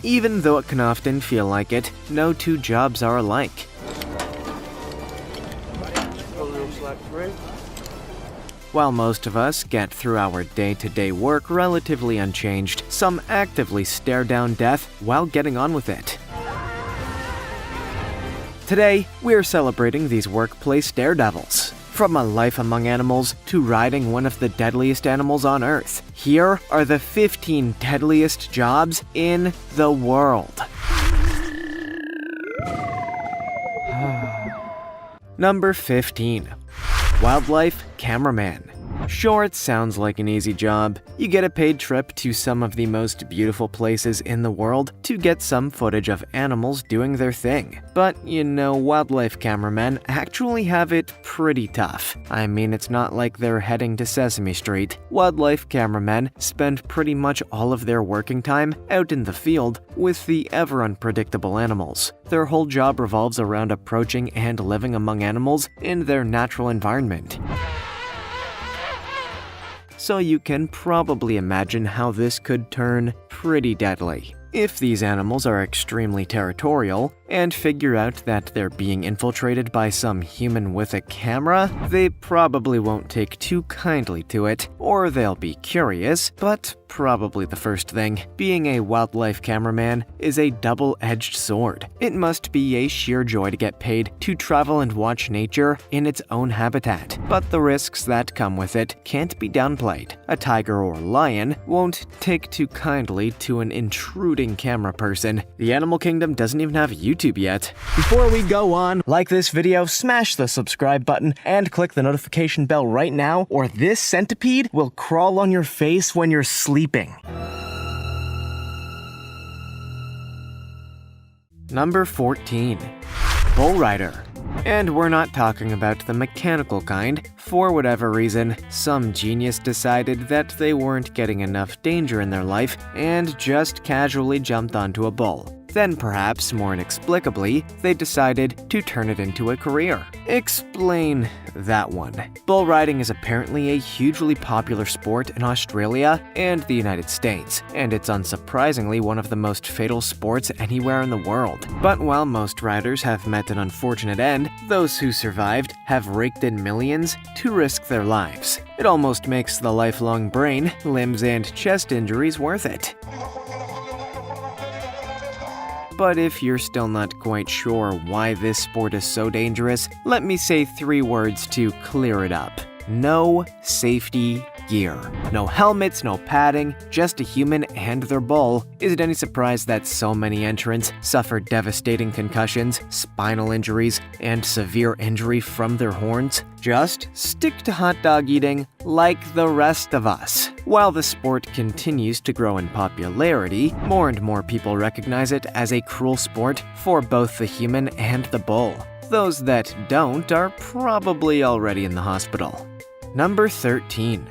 Even though it can often feel like it, no two jobs are alike. While most of us get through our day-to-day work relatively unchanged, some actively stare down death while getting on with it. Today, we're celebrating these workplace daredevils. From a life among animals to riding one of the deadliest animals on Earth, here are the 15 deadliest jobs in the world. Number 15. Wildlife cameraman. Sure, it sounds like an easy job. You get a paid trip to some of the most beautiful places in the world to get some footage of animals doing their thing. But, wildlife cameramen actually have it pretty tough. I mean, it's not like they're heading to Sesame Street. Wildlife cameramen spend pretty much all of their working time out in the field with the ever-unpredictable animals. Their whole job revolves around approaching and living among animals in their natural environment. So you can probably imagine how this could turn pretty deadly. If these animals are extremely territorial and figure out that they're being infiltrated by some human with a camera, they probably won't take too kindly to it, or they'll be curious, but probably the first thing. Being a wildlife cameraman is a double-edged sword. It must be a sheer joy to get paid to travel and watch nature in its own habitat, but the risks that come with it can't be downplayed. A tiger or lion won't take too kindly to an intruding camera person. The animal kingdom doesn't even have YouTube yet. Before we go on, like this video, smash the subscribe button, and click the notification bell right now, or this centipede will crawl on your face when you're sleeping. Number 14. Bull rider. And we're not talking about the mechanical kind. For whatever reason, some genius decided that they weren't getting enough danger in their life and just casually jumped onto a bull. Then perhaps, more inexplicably, they decided to turn it into a career. Explain that one. Bull riding is apparently a hugely popular sport in Australia and the United States, and it's unsurprisingly one of the most fatal sports anywhere in the world. But while most riders have met an unfortunate end, those who survived have raked in millions to risk their lives. It almost makes the lifelong brain, limbs, and chest injuries worth it. But if you're still not quite sure why this sport is so dangerous, let me say 3 words to clear it up. No safety gear. No helmets, no padding, just a human and their bull. Is it any surprise that so many entrants suffer devastating concussions, spinal injuries, and severe injury from their horns? Just stick to hot dog eating like the rest of us. While the sport continues to grow in popularity, more and more people recognize it as a cruel sport for both the human and the bull. Those that don't are probably already in the hospital. Number 13.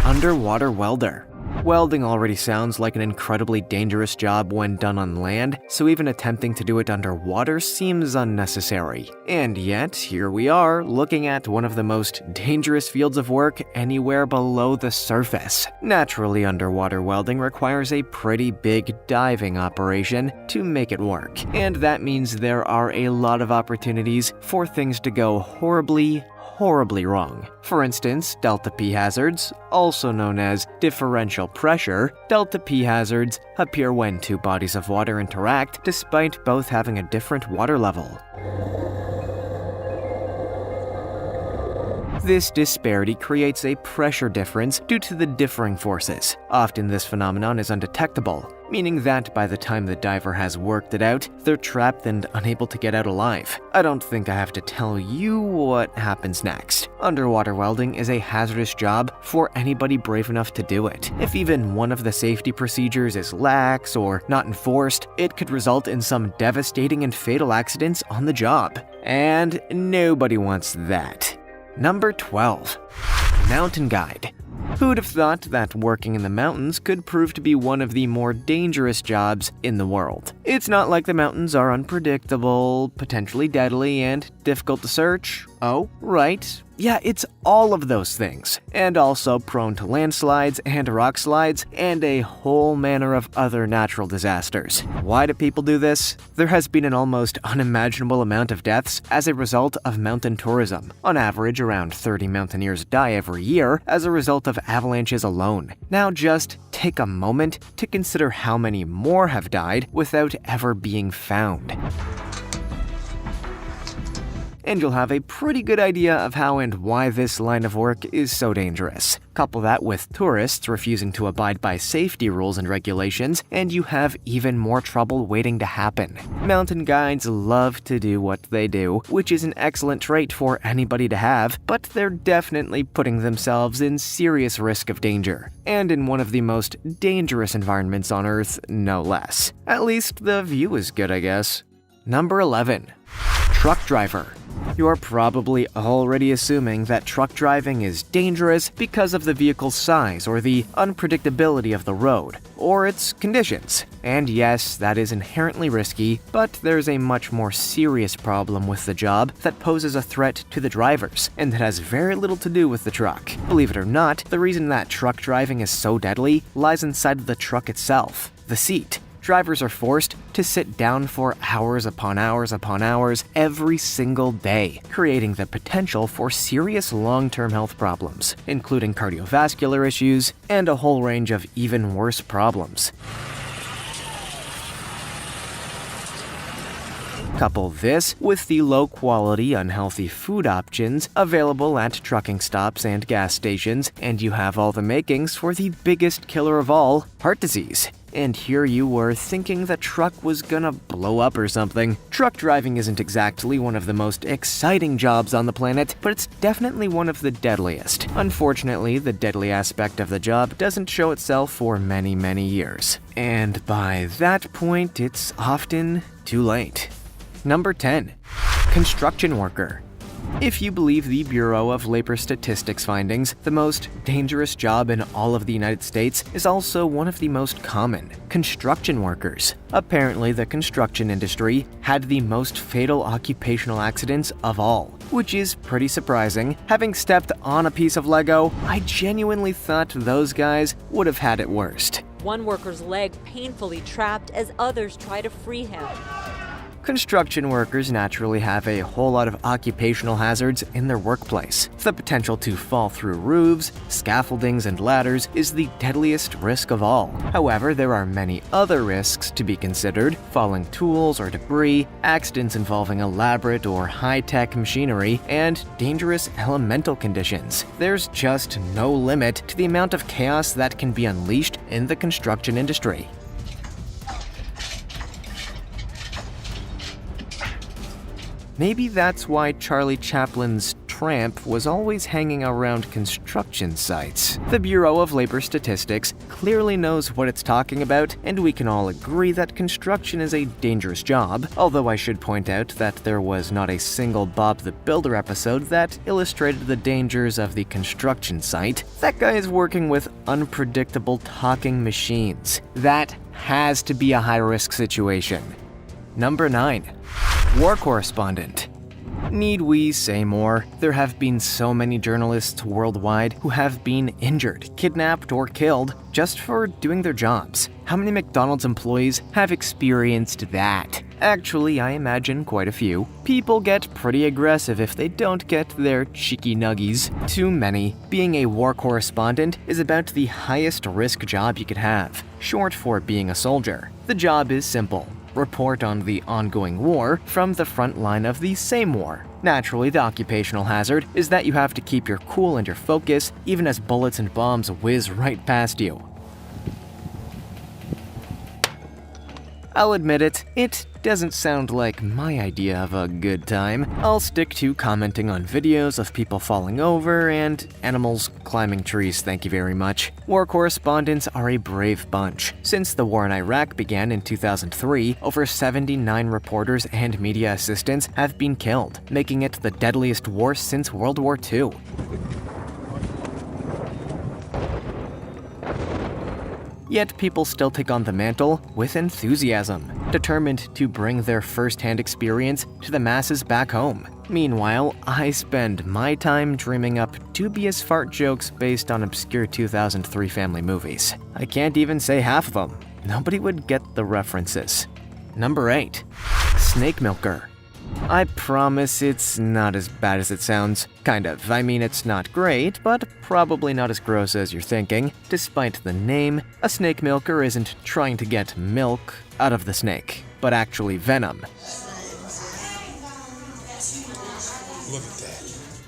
Underwater welder. Welding already sounds like an incredibly dangerous job when done on land, so even attempting to do it underwater seems unnecessary. And yet, here we are, looking at one of the most dangerous fields of work anywhere below the surface. Naturally, underwater welding requires a pretty big diving operation to make it work, and that means there are a lot of opportunities for things to go horribly wrong. For instance, delta P hazards, also known as differential pressure. Delta P hazards appear when 2 bodies of water interact despite both having a different water level. This disparity creates a pressure difference due to the differing forces. Often this phenomenon is undetectable, meaning that by the time the diver has worked it out, they're trapped and unable to get out alive. I don't think I have to tell you what happens next. Underwater welding is a hazardous job for anybody brave enough to do it. If even one of the safety procedures is lax or not enforced, it could result in some devastating and fatal accidents on the job. And nobody wants that. Number 12. Mountain guide. Who'd have thought that working in the mountains could prove to be one of the more dangerous jobs in the world? It's not like the mountains are unpredictable, potentially deadly, and difficult to search. Oh, right. Yeah, it's all of those things, and also prone to landslides and rock slides, and a whole manner of other natural disasters. Why do people do this? There has been an almost unimaginable amount of deaths as a result of mountain tourism. On average, around 30 mountaineers die every year as a result of avalanches alone. Now just take a moment to consider how many more have died without ever being found. And you'll have a pretty good idea of how and why this line of work is so dangerous. Couple that with tourists refusing to abide by safety rules and regulations, and you have even more trouble waiting to happen. Mountain guides love to do what they do, which is an excellent trait for anybody to have, but they're definitely putting themselves in serious risk of danger. And in one of the most dangerous environments on Earth, no less. At least the view is good, I guess. Number 11. Truck driver. You're probably already assuming that truck driving is dangerous because of the vehicle's size or the unpredictability of the road, or its conditions. And yes, that is inherently risky, but there's a much more serious problem with the job that poses a threat to the drivers, and that has very little to do with the truck. Believe it or not, the reason that truck driving is so deadly lies inside of the truck itself, the seat. Drivers are forced to sit down for hours upon hours upon hours every single day, creating the potential for serious long-term health problems, including cardiovascular issues and a whole range of even worse problems. Couple this with the low-quality, unhealthy food options available at trucking stops and gas stations, and you have all the makings for the biggest killer of all, heart disease. And here you were thinking the truck was gonna blow up or something. Truck driving isn't exactly one of the most exciting jobs on the planet, but it's definitely one of the deadliest. Unfortunately, the deadly aspect of the job doesn't show itself for many, many years. And by that point, it's often too late. Number 10. Construction worker. If you believe the Bureau of Labor Statistics findings, the most dangerous job in all of the United States is also one of the most common: construction workers. Apparently, the construction industry had the most fatal occupational accidents of all, which is pretty surprising. Having stepped on a piece of Lego, I genuinely thought those guys would have had it worst. One worker's leg painfully trapped as others try to free him. Construction workers naturally have a whole lot of occupational hazards in their workplace. The potential to fall through roofs, scaffoldings, and ladders is the deadliest risk of all. However, there are many other risks to be considered: falling tools or debris, accidents involving elaborate or high-tech machinery, and dangerous elemental conditions. There's just no limit to the amount of chaos that can be unleashed in the construction industry. Maybe that's why Charlie Chaplin's tramp was always hanging around construction sites. The Bureau of Labor Statistics clearly knows what it's talking about, and we can all agree that construction is a dangerous job, although I should point out that there was not a single Bob the Builder episode that illustrated the dangers of the construction site. That guy is working with unpredictable talking machines. That has to be a high-risk situation. Number 9. War correspondent. Need we say more? There have been so many journalists worldwide who have been injured, kidnapped, or killed just for doing their jobs. How many McDonald's employees have experienced that? Actually, I imagine quite a few. People get pretty aggressive if they don't get their cheeky nuggies. Too many. Being a war correspondent is about the highest risk job you could have, short for being a soldier. The job is simple: report on the ongoing war from the front line of the same war. Naturally, the occupational hazard is that you have to keep your cool and your focus even as bullets and bombs whiz right past you. I'll admit it doesn't sound like my idea of a good time. I'll stick to commenting on videos of people falling over and animals climbing trees, thank you very much. War correspondents are a brave bunch. Since the war in Iraq began in 2003, over 79 reporters and media assistants have been killed, making it the deadliest war since World War II. yet people still take on the mantle with enthusiasm, determined to bring their first-hand experience to the masses back home. Meanwhile, I spend my time dreaming up dubious fart jokes based on obscure 2003 family movies. I can't even say half of them. Nobody would get the references. Number 8. Snake milker. I promise it's not as bad as it sounds. Kind of. I mean, it's not great, but probably not as gross as you're thinking. Despite the name, a snake milker isn't trying to get milk out of the snake, but actually venom. Look at that.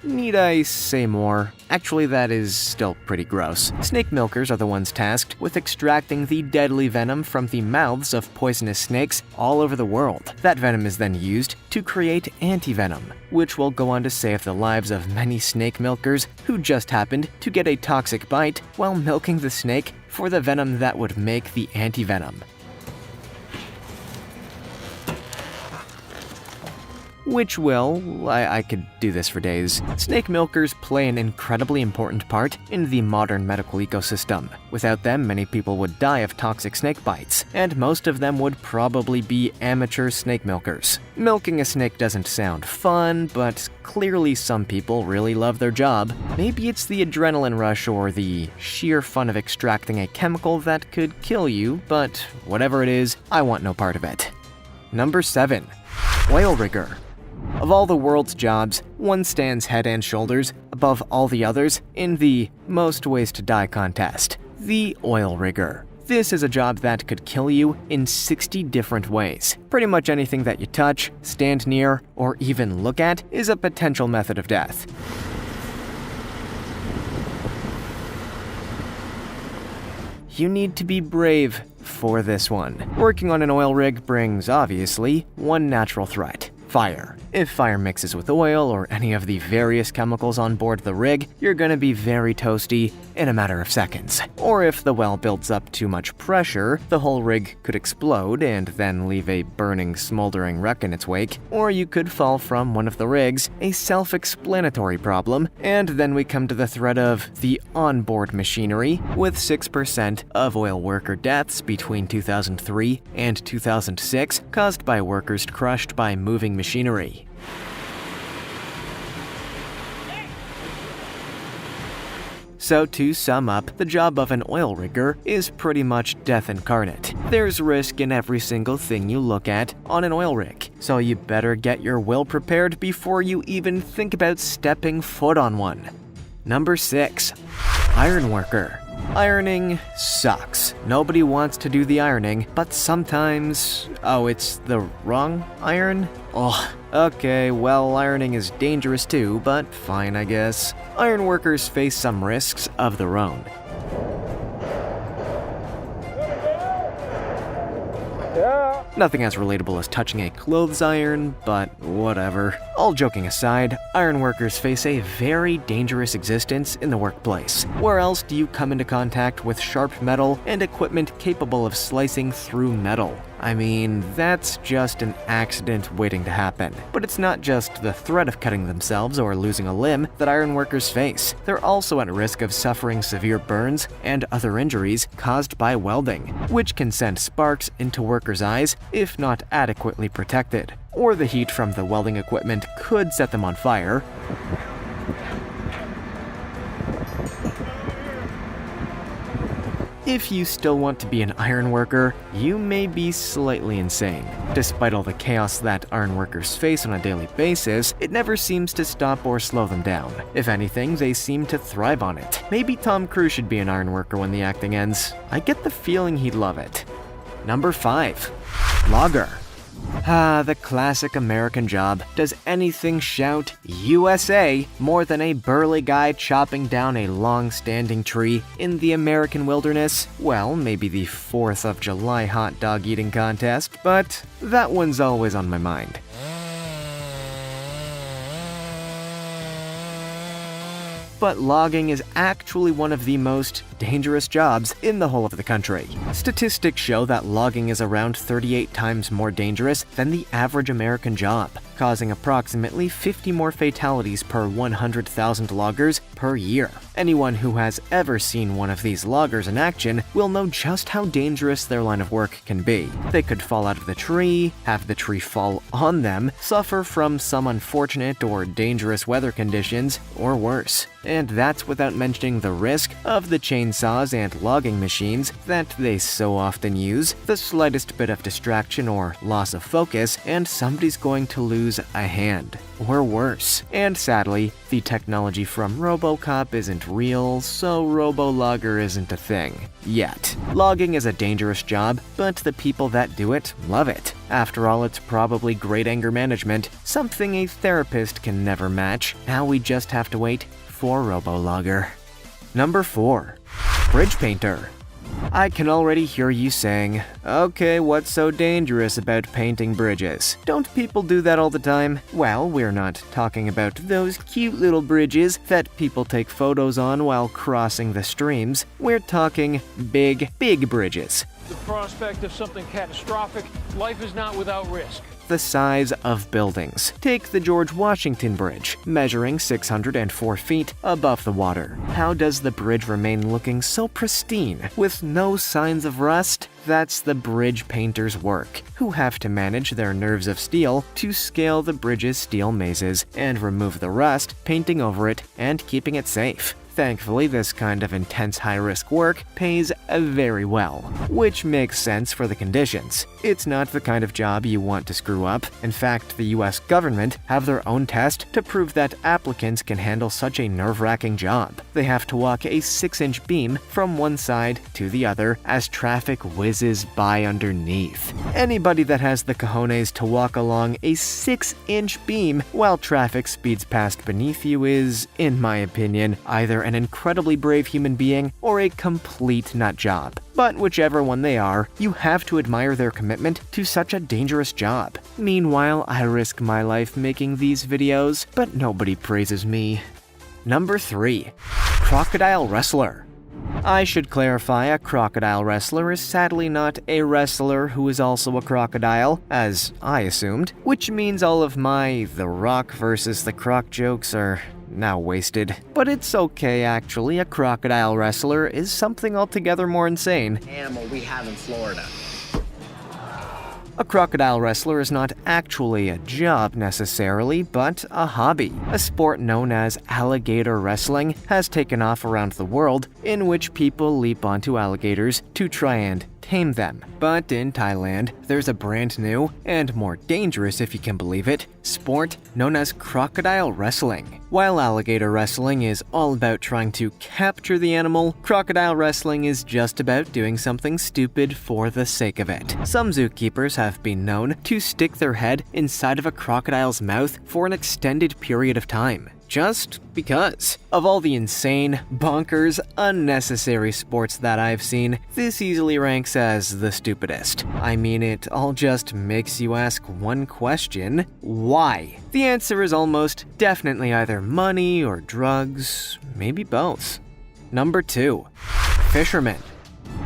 Need I say more? Actually, that is still pretty gross. Snake milkers are the ones tasked with extracting the deadly venom from the mouths of poisonous snakes all over the world. That venom is then used to create antivenom, which will go on to save the lives of many snake milkers who just happened to get a toxic bite while milking the snake for the venom that would make the antivenom. Which will, I could do this for days. Snake milkers play an incredibly important part in the modern medical ecosystem. Without them, many people would die of toxic snake bites, and most of them would probably be amateur snake milkers. Milking a snake doesn't sound fun, but clearly some people really love their job. Maybe it's the adrenaline rush or the sheer fun of extracting a chemical that could kill you, but whatever it is, I want no part of it. Number 7. Oil rigger. Of all the world's jobs, one stands head and shoulders above all the others in the most ways to die contest, the oil rigger. This is a job that could kill you in 60 different ways. Pretty much anything that you touch, stand near, or even look at is a potential method of death. You need to be brave for this one. Working on an oil rig brings, obviously, one natural threat: fire. If fire mixes with oil or any of the various chemicals on board the rig, you're gonna be very toasty in a matter of seconds. Or if the well builds up too much pressure, the whole rig could explode and then leave a burning, smoldering wreck in its wake. Or you could fall from one of the rigs, a self-explanatory problem, and then we come to the threat of the onboard machinery, with 6% of oil worker deaths between 2003 and 2006 caused by workers crushed by moving machinery. So to sum up, the job of an oil rigger is pretty much death incarnate. There's risk in every single thing you look at on an oil rig, so you better get your will prepared before you even think about stepping foot on one. Number 6. Iron worker. Ironing sucks. Nobody wants to do the ironing, but sometimes... Oh, it's the wrong iron? Ugh. Okay, well, ironing is dangerous too, but fine, I guess. Iron workers face some risks of their own. Nothing as relatable as touching a clothes iron, but whatever. All joking aside, iron workers face a very dangerous existence in the workplace. Where else do you come into contact with sharp metal and equipment capable of slicing through metal? I mean, that's just an accident waiting to happen. But it's not just the threat of cutting themselves or losing a limb that iron workers face. They're also at risk of suffering severe burns and other injuries caused by welding, which can send sparks into workers' eyes if not adequately protected. Or the heat from the welding equipment could set them on fire. If you still want to be an iron worker, you may be slightly insane. Despite all the chaos that iron workers face on a daily basis, it never seems to stop or slow them down. If anything, they seem to thrive on it. Maybe Tom Cruise should be an iron worker when the acting ends. I get the feeling he'd love it. Number 5. Logger. The classic American job. Does anything shout USA more than a burly guy chopping down a long-standing tree in the American wilderness? Well, maybe the 4th of July hot dog eating contest, but that one's always on my mind. But logging is actually one of the most dangerous jobs in the whole of the country. Statistics show that logging is around 38 times more dangerous than the average American job, causing approximately 50 more fatalities per 100,000 loggers per year. Anyone who has ever seen one of these loggers in action will know just how dangerous their line of work can be. They could fall out of the tree, have the tree fall on them, suffer from some unfortunate or dangerous weather conditions, or worse. And that's without mentioning the risk of the chainsaws and logging machines that they so often use. The slightest bit of distraction or loss of focus, and somebody's going to lose a hand, or worse. And sadly, the technology from RoboCop isn't real, so RoboLogger isn't a thing. Yet. Logging is a dangerous job, but the people that do it love it. After all, it's probably great anger management, something a therapist can never match. Now we just have to wait for RoboLogger. Number 4. Bridge Painter. I can already hear you saying, okay, what's so dangerous about painting bridges? Don't people do that all the time? Well, we're not talking about those cute little bridges that people take photos on while crossing the streams. We're talking big bridges. The prospect of something catastrophic, life is not without risk. The size of buildings. Take the George Washington Bridge, measuring 604 feet above the water. How does the bridge remain looking so pristine, with no signs of rust? That's the bridge painter's work, who have to manage their nerves of steel to scale the bridge's steel mazes and remove the rust, painting over it and keeping it safe. Thankfully, this kind of intense high-risk work pays very well, which makes sense for the conditions. It's not the kind of job you want to screw up. In fact, the US government have their own test to prove that applicants can handle such a nerve-wracking job. They have to walk a 6-inch beam from one side to the other as traffic whizzes by underneath. Anybody that has the cojones to walk along a 6-inch beam while traffic speeds past beneath you is, in my opinion, either an incredibly brave human being or a complete nut job. But whichever one they are, you have to admire their commitment to such a dangerous job. Meanwhile, I risk my life making these videos, but nobody praises me. Number 3. Crocodile Wrestler. I should clarify, a crocodile wrestler is sadly not a wrestler who is also a crocodile, as I assumed, which means all of my The Rock versus the Croc jokes are now wasted. But it's okay, actually. A crocodile wrestler is something altogether more insane. Animal we have in Florida. A crocodile wrestler is not actually a job necessarily, but a hobby. A sport known as alligator wrestling has taken off around the world, in which people leap onto alligators to try and tame them. But in Thailand, there's a brand new, and more dangerous if you can believe it, sport known as crocodile wrestling. While alligator wrestling is all about trying to capture the animal, crocodile wrestling is just about doing something stupid for the sake of it. Some zookeepers have been known to stick their head inside of a crocodile's mouth for an extended period of time. Just because. Of all the insane, bonkers, unnecessary sports that I've seen, this easily ranks as the stupidest. I mean, it all just makes you ask one question: why? The answer is almost definitely either money or drugs, maybe both. Number 2. Fishermen.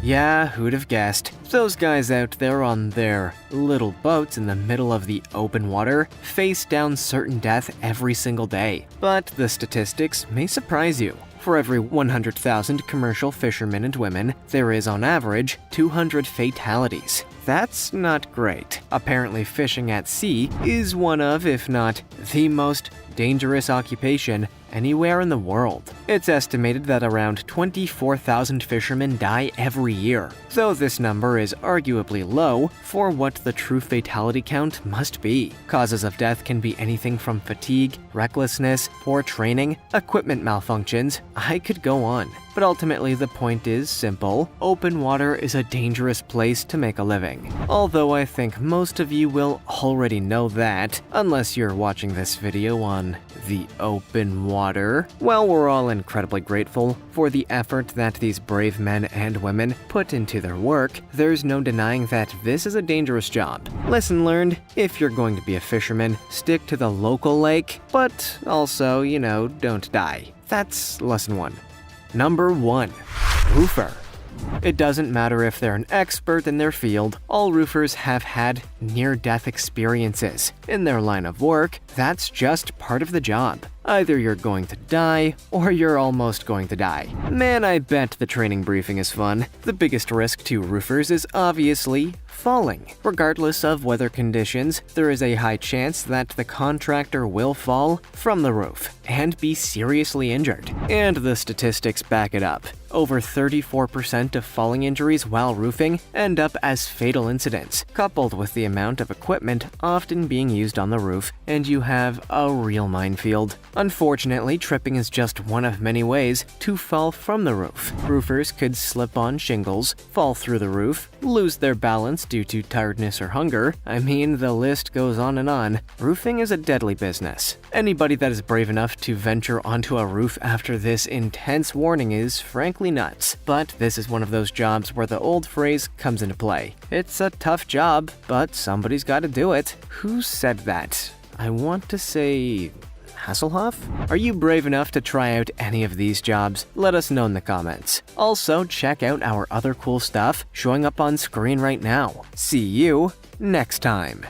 Yeah, who'd have guessed? Those guys out there on their little boats in the middle of the open water face down certain death every single day. But the statistics may surprise you. For every 100,000 commercial fishermen and women, there is on average 200 fatalities. That's not great. Apparently, fishing at sea is one of, if not the most dangerous occupation anywhere in the world. It's estimated that around 24,000 fishermen die every year, though this number is arguably low for what the true fatality count must be. Causes of death can be anything from fatigue, recklessness, poor training, equipment malfunctions. I could go on. But ultimately, the point is simple. Open water is a dangerous place to make a living. Although I think most of you will already know that, unless you're watching this video on the open water. Well, we're all incredibly grateful for the effort that these brave men and women put into their work. There's no denying that this is a dangerous job. Lesson learned: if you're going to be a fisherman, stick to the local lake, but also, don't die. That's lesson 1. Number 1. Roofer. It doesn't matter if they're an expert in their field, all roofers have had near-death experiences. In their line of work, that's just part of the job. Either you're going to die, or you're almost going to die. Man, I bet the training briefing is fun. The biggest risk to roofers is obviously falling. Regardless of weather conditions, there is a high chance that the contractor will fall from the roof and be seriously injured. And the statistics back it up. Over 34% of falling injuries while roofing end up as fatal incidents, coupled with the amount of equipment often being used on the roof, and you have a real minefield. Unfortunately, tripping is just one of many ways to fall from the roof. Roofers could slip on shingles, fall through the roof, lose their balance due to tiredness or hunger. I mean, the list goes on and on. Roofing is a deadly business. Anybody that is brave enough to venture onto a roof after this intense warning is frankly nuts. But this is one of those jobs where the old phrase comes into play. It's a tough job, but somebody's got to do it. Who said that? I want to say Hasselhoff? Are you brave enough to try out any of these jobs? Let us know in the comments. Also, check out our other cool stuff showing up on screen right now. See you next time.